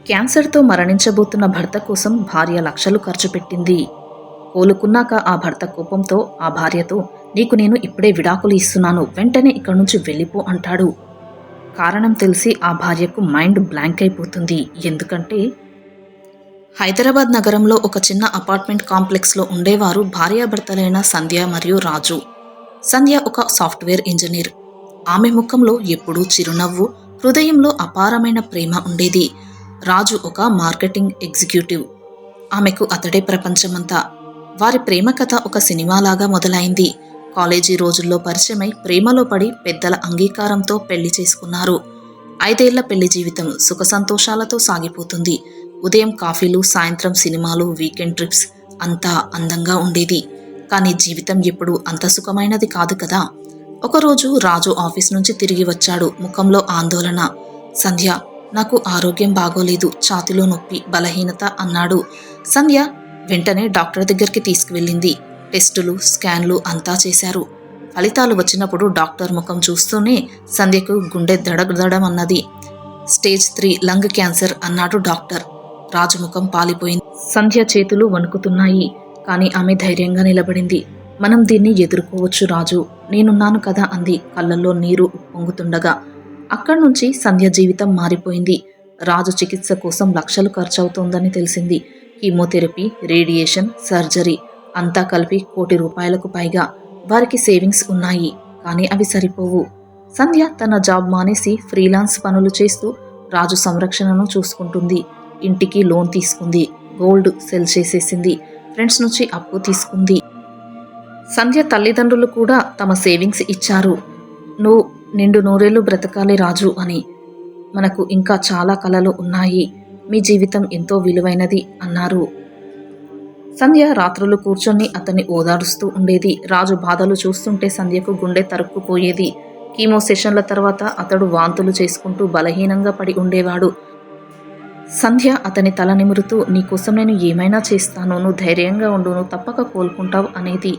క్యాన్సర్తో మరణించబోతున్న భర్త కోసం భార్య లక్షలు ఖర్చు పెట్టింది. కోలుకున్నాక ఆ భర్త కోపంతో ఆ భార్యతో, నీకు నేను ఇప్పుడే విడాకులు ఇస్తున్నాను, వెంటనే ఇక్కడి నుంచి వెళ్ళిపో అంటాడు. కారణం తెలిసి ఆ భార్యకు మైండ్ బ్లాంక్ అయిపోతుంది. ఎందుకంటే హైదరాబాద్ నగరంలో ఒక చిన్న అపార్ట్మెంట్ కాంప్లెక్స్లో ఉండేవారు భార్యాభర్తలైన సంధ్య మరియు రాజు. సంధ్య ఒక సాఫ్ట్వేర్ ఇంజనీర్. ఆమె ముఖంలో ఎప్పుడూ చిరునవ్వు, హృదయంలో అపారమైన ప్రేమ ఉండేది. రాజు ఒక మార్కెటింగ్ ఎగ్జిక్యూటివ్. ఆమెకు అతడే ప్రపంచమంతా. వారి ప్రేమ కథ ఒక సినిమాలాగా మొదలైంది. కాలేజీ రోజుల్లో పరిచయమై ప్రేమలో పడి పెద్దల అంగీకారంతో పెళ్లి చేసుకున్నారు. 5 ఏళ్ల పెళ్లి జీవితం సుఖ సంతోషాలతో సాగిపోతుంది. ఉదయం కాఫీలు, సాయంత్రం సినిమాలు, వీకెండ్ ట్రిప్స్, అంతా అందంగా ఉండేది. కానీ జీవితం ఎప్పుడూ అంత సుఖమైనది కాదు కదా. ఒకరోజు రాజు ఆఫీస్ నుంచి తిరిగి వచ్చాడు. ముఖంలో ఆందోళన. సంధ్య, నాకు ఆరోగ్యం బాగోలేదు, ఛాతిలో నొప్పి, బలహీనత అన్నాడు. సంధ్య వెంటనే డాక్టర్ దగ్గరికి తీసుకువెళ్ళింది. టెస్టులు, స్కాన్లు అంతా చేశారు. ఫలితాలు వచ్చినప్పుడు డాక్టర్ ముఖం చూస్తూనే సంధ్యకు గుండె దడదడమన్నది. స్టేజ్ 3 లంగ్ క్యాన్సర్ అన్నాడు డాక్టర్. రాజు ముఖం పాలిపోయింది. సంధ్య చేతులు వణుకుతున్నాయి. కానీ ఆమె ధైర్యంగా నిలబడింది. మనం దీన్ని ఎదుర్కోవచ్చు రాజు, నేనున్నాను కదా అంది, కళ్ళల్లో నీరు ఉప్పొంగుతుండగా. అక్కడి నుంచి సంధ్య జీవితం మారిపోయింది. రాజు చికిత్స కోసం లక్షలు ఖర్చవుతోందని తెలిసింది. కీమోథెరపీ, రేడియేషన్, సర్జరీ అంతా కలిపి ₹1,00,00,000కు పైగా. వారికి సేవింగ్స్ ఉన్నాయి, కానీ అవి సరిపోవు. సంధ్య తన జాబ్ మానేసి ఫ్రీలాన్స్ పనులు చేస్తూ రాజు సంరక్షణను చూసుకుంటుంది. ఇంటికి లోన్ తీసుకుంది, గోల్డ్ సెల్ చేసేసింది, ఫ్రెండ్స్ నుంచి అప్పు తీసుకుంది. సంధ్య తల్లిదండ్రులు కూడా తమ సేవింగ్స్ ఇచ్చారు. నువ్వు నిండు నూరేళ్లు బ్రతకాలి రాజు అని. మనకు ఇంకా చాలా కలలు ఉన్నాయి. మీ జీవితం ఎంతో విలువైనది అన్నారు. సంధ్య రాత్రులు కూర్చొని అతన్ని ఓదారుస్తూ ఉండేది. రాజు బాధలు చూస్తుంటే సంధ్యకు గుండె తరుక్కుపోయేది. కీమో సెషన్ల తర్వాత అతడు వాంతులు చేసుకుంటూ బలహీనంగా పడి ఉండేవాడు. సంధ్య అతని తల నిమురుతూ, నీకోసం నేను ఏమైనా చేస్తాను, నువ్వు ధైర్యంగా ఉండు, నువ్వు తప్పక కోలుకుంటావు అనేది.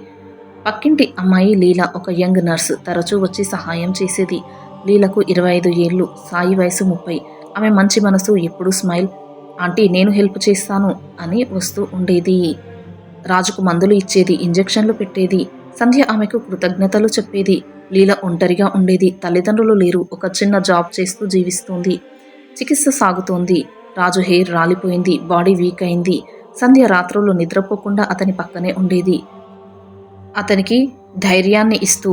పక్కింటి అమ్మాయి లీల ఒక యంగ్ నర్స్, తరచూ వచ్చి సహాయం చేసేది. లీలకు 25 ఏళ్ళు, సాయి వయసు 30. ఆమె మంచి మనసు, ఎప్పుడూ స్మైల్. ఆంటీ, నేను హెల్ప్ చేస్తాను అని వస్తూ ఉండేది. రాజుకు మందులు ఇచ్చేది, ఇంజెక్షన్లు పెట్టేది. సంధ్య ఆమెకు కృతజ్ఞతలు చెప్పేది. లీల ఒంటరిగా ఉండేది. తల్లిదండ్రులు లేరు. ఒక చిన్న జాబ్ చేస్తూ జీవిస్తోంది. చికిత్స సాగుతోంది. రాజు హెయిర్ రాలిపోయింది, బాడీ వీక్ అయింది. సంధ్య రాత్రులు నిద్రపోకుండా అతని పక్కనే ఉండేది, అతనికి ధైర్యాన్ని ఇస్తూ.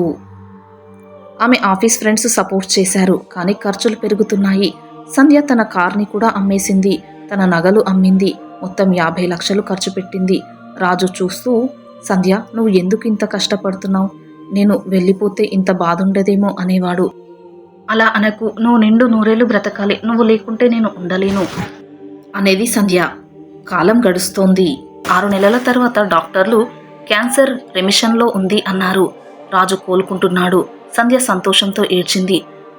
ఆమె ఆఫీస్ ఫ్రెండ్స్ సపోర్ట్ చేశారు, కానీ ఖర్చులు పెరుగుతున్నాయి. సంధ్య తన కార్ని కూడా అమ్మేసింది, తన నగలు అమ్మింది. మొత్తం 50 లక్షలు ఖర్చు పెట్టింది. రాజు చూస్తూ, సంధ్య, నువ్వు ఎందుకు ఇంత కష్టపడుతున్నావు? నేను వెళ్ళిపోతే ఇంత బాధుండదేమో అనేవాడు. అలా అనకు, నువ్వు నిండు నూరేళ్లు బ్రతకాలి, నువ్వు లేకుంటే నేను ఉండలేను అనేది సంధ్య. కాలం గడుస్తోంది. 6 నెలల తర్వాత డాక్టర్లు క్యాన్సర్ రెమిషన్లో ఉంది అన్నారు. రాజు కోలుకుంటున్నాడు. సంధ్య సంతోషంతో ఏడ్చింది.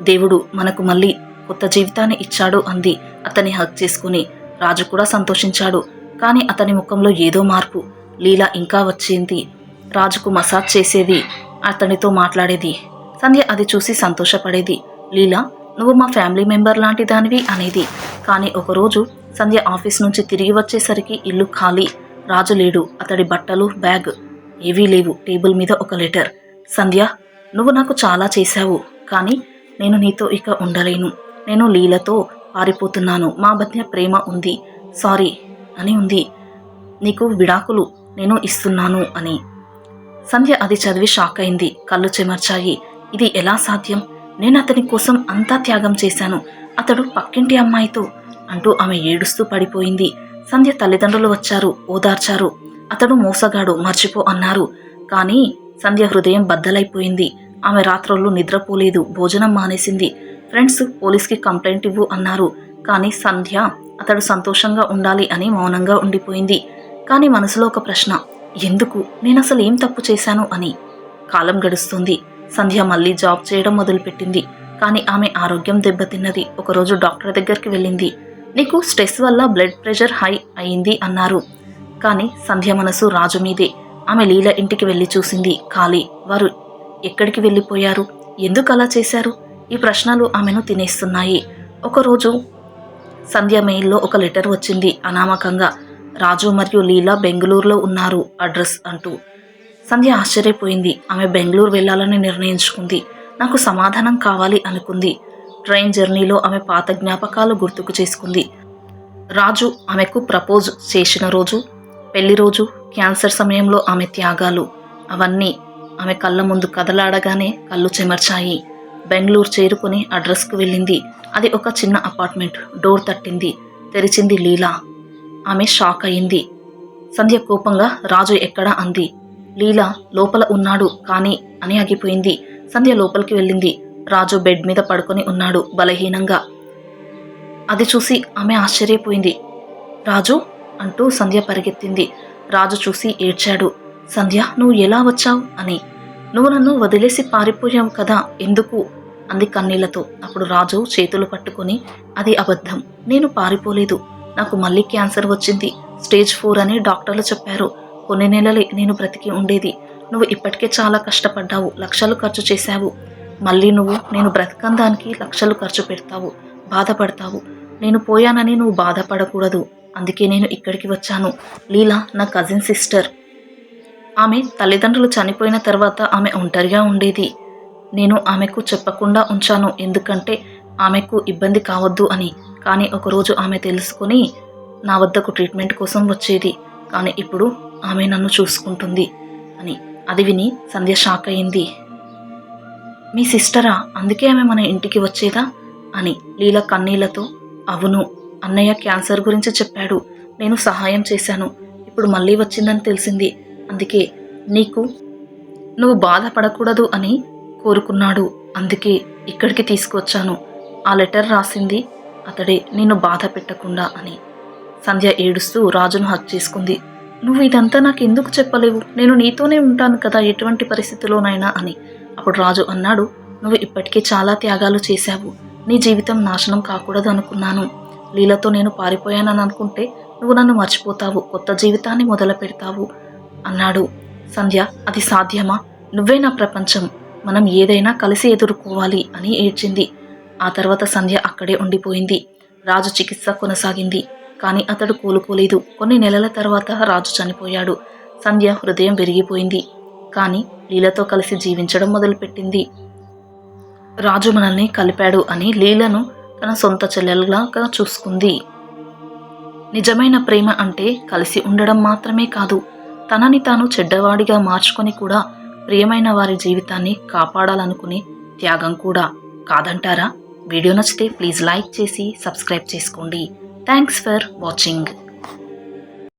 దేవుడు మనకు మళ్ళీ కొత్త జీవితాన్ని ఇచ్చాడు అంది అతన్ని హగ్ చేసుకుని. రాజు కూడా సంతోషించాడు. కానీ అతని ముఖంలో ఏదో మార్పు. లీల ఇంకా వచ్చింది. రాజుకు మసాజ్ చేసేది, అతనితో మాట్లాడేది. సంధ్య అది చూసి సంతోషపడేది. లీల, నువ్వు మా ఫ్యామిలీ మెంబర్ లాంటి దానివి అనేది. కానీ ఒకరోజు సంధ్య ఆఫీస్ నుంచి తిరిగి వచ్చేసరికి ఇల్లు ఖాళీ. రాజు లేడు. అతడి బట్టలు, బ్యాగ్ ఏవీ లేవు. టేబుల్ మీద ఒక లెటర్. సంధ్య, నువ్వు నాకు చాలా చేశావు, కానీ నేను నీతో ఇక ఉండలేను. నేను లీలతో పారిపోతున్నాను. మా మధ్య ప్రేమ ఉంది, సారీ అని ఉంది. నీకు విడాకులు నేను ఇస్తున్నాను అని. సంధ్య అది చదివి షాక్ అయింది. కళ్ళు చెమర్చాయి. ఇది ఎలా సాధ్యం? నేను అతని కోసం అంతా త్యాగం చేశాను, అతడు పక్కింటి అమ్మాయితో అంటూ ఆమె ఏడుస్తూ పడిపోయింది. సంధ్య తల్లిదండ్రులు వచ్చారు, ఓదార్చారు. అతడు మోసగాడు, మర్చిపో అన్నారు. కానీ సంధ్య హృదయం బద్దలైపోయింది. ఆమె రాత్రుళ్ళు నిద్రపోలేదు, భోజనం మానేసింది. ఫ్రెండ్స్ పోలీస్కి కంప్లైంట్ ఇవ్వు అన్నారు. కానీ సంధ్య అతడు సంతోషంగా ఉండాలి అని మౌనంగా ఉండిపోయింది. కానీ మనసులో ఒక ప్రశ్న, ఎందుకు? నేను అసలు ఏం తప్పు చేశాను అని. కాలం గడుస్తుంది. సంధ్య మళ్ళీ జాబ్ చేయడం మొదలుపెట్టింది. కానీ ఆమె ఆరోగ్యం దెబ్బతిన్నది. ఒకరోజు డాక్టర్ దగ్గరికి వెళ్ళింది. నీకు స్ట్రెస్ వల్ల బ్లడ్ ప్రెషర్ హై అయింది అన్నారు. కానీ సంధ్య మనసు రాజు మీదే. ఆమె లీల ఇంటికి వెళ్ళి చూసింది, ఖాళీ. వారు ఎక్కడికి వెళ్ళిపోయారు? ఎందుకు అలా చేశారు? ఈ ప్రశ్నలు ఆమెను తినేస్తున్నాయి. ఒకరోజు సంధ్య మెయిల్లో ఒక లెటర్ వచ్చింది అనామకంగా. రాజు మరియు లీలా బెంగళూరులో ఉన్నారు అడ్రస్ అంటూ. సంధ్య ఆశ్చర్యపోయింది. ఆమె బెంగళూరు వెళ్ళాలని నిర్ణయించుకుంది. నాకు సమాధానం కావాలి అనుకుంది. ట్రైన్ జర్నీలో ఆమె పాత జ్ఞాపకాలు గుర్తుకు చేసుకుంది. రాజు ఆమెకు ప్రపోజ్ చేసిన రోజు, పెళ్లి రోజు, క్యాన్సర్ సమయంలో ఆమె త్యాగాలు, అవన్నీ ఆమె కళ్ళ ముందు కదలాడగానే కళ్ళు చెమర్చాయి. బెంగళూరు చేరుకుని అడ్రస్కు వెళ్ళింది. అది ఒక చిన్న అపార్ట్మెంట్. డోర్ తట్టింది. తెరిచింది లీలా. ఆమె షాక్ అయింది. సంధ్య కోపంగా రాజు ఎక్కడా అంది. లీలా లోపల ఉన్నాడు కానీ అని ఆగిపోయింది. సంధ్య లోపలికి వెళ్ళింది. రాజు బెడ్ మీద పడుకొని ఉన్నాడు బలహీనంగా. అది చూసి ఆమె ఆశ్చర్యపోయింది. రాజు అంటూ సంధ్య పరిగెత్తింది. రాజు చూసి ఏడ్చాడు. సంధ్య, నువ్వు ఎలా వచ్చావు అని. నువ్వు నన్ను వదిలేసి పారిపోయావు కదా, ఎందుకు అంది కన్నీళ్లతో. అప్పుడు రాజు చేతులు పట్టుకొని, అది అబద్ధం, నేను పారిపోలేదు. నాకు మళ్ళీ క్యాన్సర్ వచ్చింది. స్టేజ్ 4 అని డాక్టర్లు చెప్పారు. కొన్ని నెలలే నేను బ్రతికి ఉండేది. నువ్వు ఇప్పటికే చాలా కష్టపడ్డావు, లక్షలు ఖర్చు చేశావు. మళ్ళీ నువ్వు నేను బ్రతకందానికి లక్షలు ఖర్చు పెడతావు, బాధపడతావు. నేను పోయానని నువ్వు బాధపడకూడదు. అందుకే నేను ఇక్కడికి వచ్చాను. లీలా నా కజిన్ సిస్టర్. ఆమె తల్లిదండ్రులు చనిపోయిన తర్వాత ఆమె ఒంటరిగా ఉండేది. నేను ఆమెకు చెప్పకుండా ఉంచాను, ఎందుకంటే ఆమెకు ఇబ్బంది కావద్దు అని. కానీ ఒకరోజు ఆమె తెలుసుకొని నా వద్దకు ట్రీట్మెంట్ కోసం వచ్చేది. కానీ ఇప్పుడు ఆమె నన్ను చూసుకుంటుంది అని. అది విని సంధ్య షాక్ అయింది. మీ సిస్టరా? అందుకే ఆమె మన ఇంటికి వచ్చేదా అని. లీల కన్నీళ్లతో, అవును, అన్నయ్య క్యాన్సర్ గురించి చెప్పాడు. నేను సహాయం చేశాను. ఇప్పుడు మళ్ళీ వచ్చిందని తెలిసింది. అందుకే నువ్వు బాధపడకూడదు అని కోరుకున్నాడు. అందుకే ఇక్కడికి తీసుకువచ్చాను. ఆ లెటర్ రాసింది అతడే, నిన్ను బాధ పెట్టకుండా అని. సంధ్య ఏడుస్తూ రాజును హక్ చేసుకుంది. నువ్వు ఇదంతా నాకు ఎందుకు చెప్పలేవు? నేను నీతోనే ఉంటాను కదా ఎటువంటి పరిస్థితిలోనైనా అని. అప్పుడు రాజు అన్నాడు, నువ్వు ఇప్పటికే చాలా త్యాగాలు చేశావు. నీ జీవితం నాశనం కాకూడదు అనుకున్నాను. లీలతో నేను పారిపోయానని అనుకుంటే నువ్వు నన్ను మర్చిపోతావు, కొత్త జీవితాన్ని మొదలు పెడతావు అన్నాడు. సంధ్య, అది సాధ్యమా? నువ్వే నా ప్రపంచం, మనం ఏదైనా కలిసి ఎదుర్కోవాలి అని ఏడ్చింది. ఆ తర్వాత సంధ్య అక్కడే ఉండిపోయింది. రాజు చికిత్స కొనసాగింది. కానీ అతడు కోలుకోలేదు. కొన్ని నెలల తర్వాత రాజు చనిపోయాడు. సంధ్య హృదయం విరిగిపోయింది. కానీ లీలతో కలిసి జీవించడం మొదలుపెట్టింది. రాజు మనల్ని కలిపాడు అని లీలను తన సొంత చెల్లెలుగా చూసుకుంది. నిజమైన ప్రేమ అంటే కలిసి ఉండడం మాత్రమే కాదు, తనని తాను చెడ్డవాడిగా మార్చుకొని కూడా ప్రియమైన వారి జీవితాన్ని కాపాడాలనుకునే త్యాగం కూడా. కాదంటారా? వీడియో నచ్చితే ప్లీజ్ లైక్ చేసి సబ్స్క్రైబ్ చేసుకోండి. Thanks for watching.